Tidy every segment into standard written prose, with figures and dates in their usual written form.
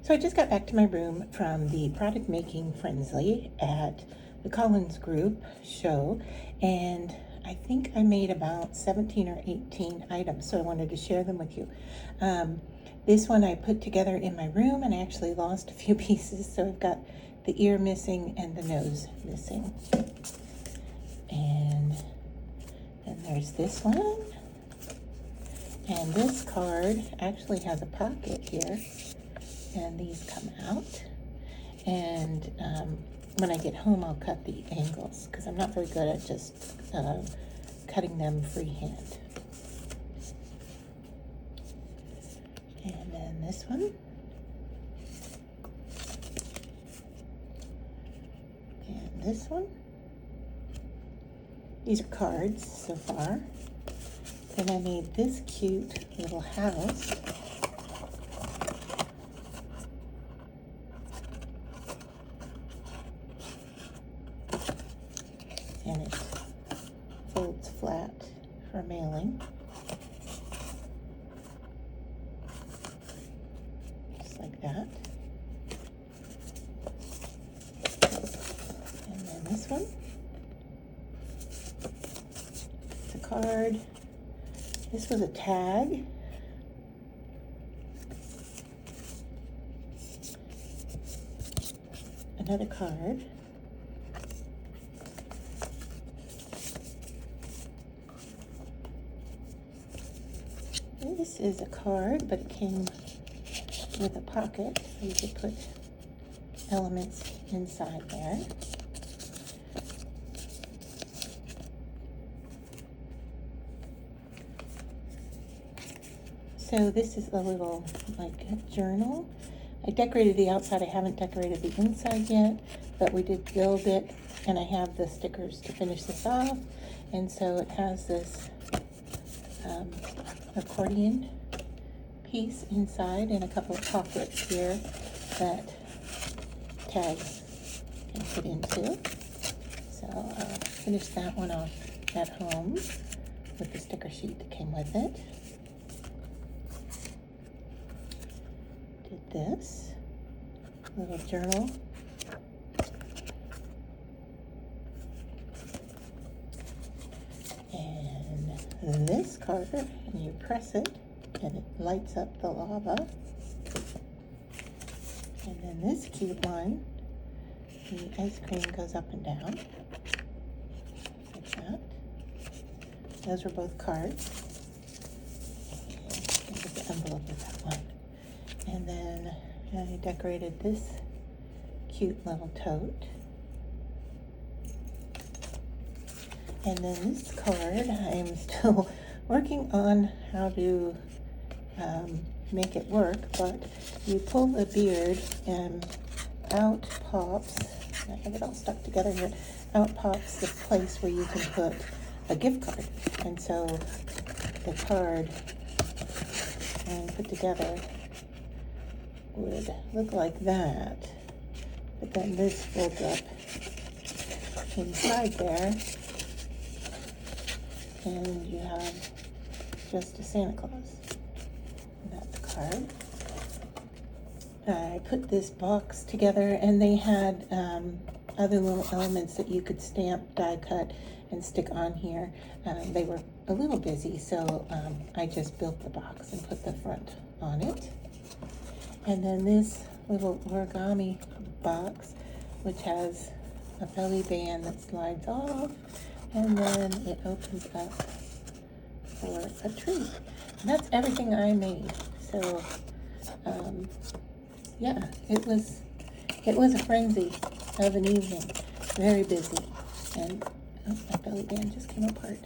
So I just got back to my room from the product making frenzy at the Collins Group show, and I think I made about 17 or 18 items, so I wanted to share them with you. This one I put together in my room, and I actually lost a few pieces, so I've got the ear missing and the nose missing. And then there's this one, and this card actually has a pocket here. And these come out, and when I get home I'll cut the angles because I'm not very good at just cutting them freehand. And then this one, and this one. These are cards so far. Then I made this cute little house. And it folds flat for mailing, just like that. And then this one, it's a card. This was a tag. Another card. This is a card, but it came with a pocket, so you could put elements inside there. So this is a little like journal. I decorated the outside. I haven't decorated the inside yet, but we did build it, and I have the stickers to finish this off. And so it has this accordion piece inside and a couple of pockets here that tags can fit into. So I'll finish that one off at home with the sticker sheet that came with it. Did this little journal. And this card, and you press it and it lights up the lava. And then this cute one, the ice cream goes up and down like that. Those were both cards. And get the envelope with that one. And then I decorated this cute little tote. And then this card, I am still working on how to make it work, but you pull the beard and out pops, I have it all stuck together here, out pops the place where you can put a gift card. And so the card, when put together, would look like that, but then this folds up inside there, and you have just a Santa Claus. That's a card. I put this box together, and they had other little elements that you could stamp, die cut, and stick on here. They were a little busy, so I just built the box and put the front on it. And then this little origami box, which has a belly band that slides off, and then it opens up for a tree. And that's everything I made. So yeah, it was a frenzy of an evening, very busy. And oh, my belly band just came apart.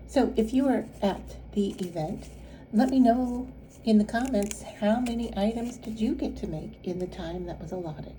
So if you were at the event, let me know in the comments how many items did you get to make in the time that was allotted.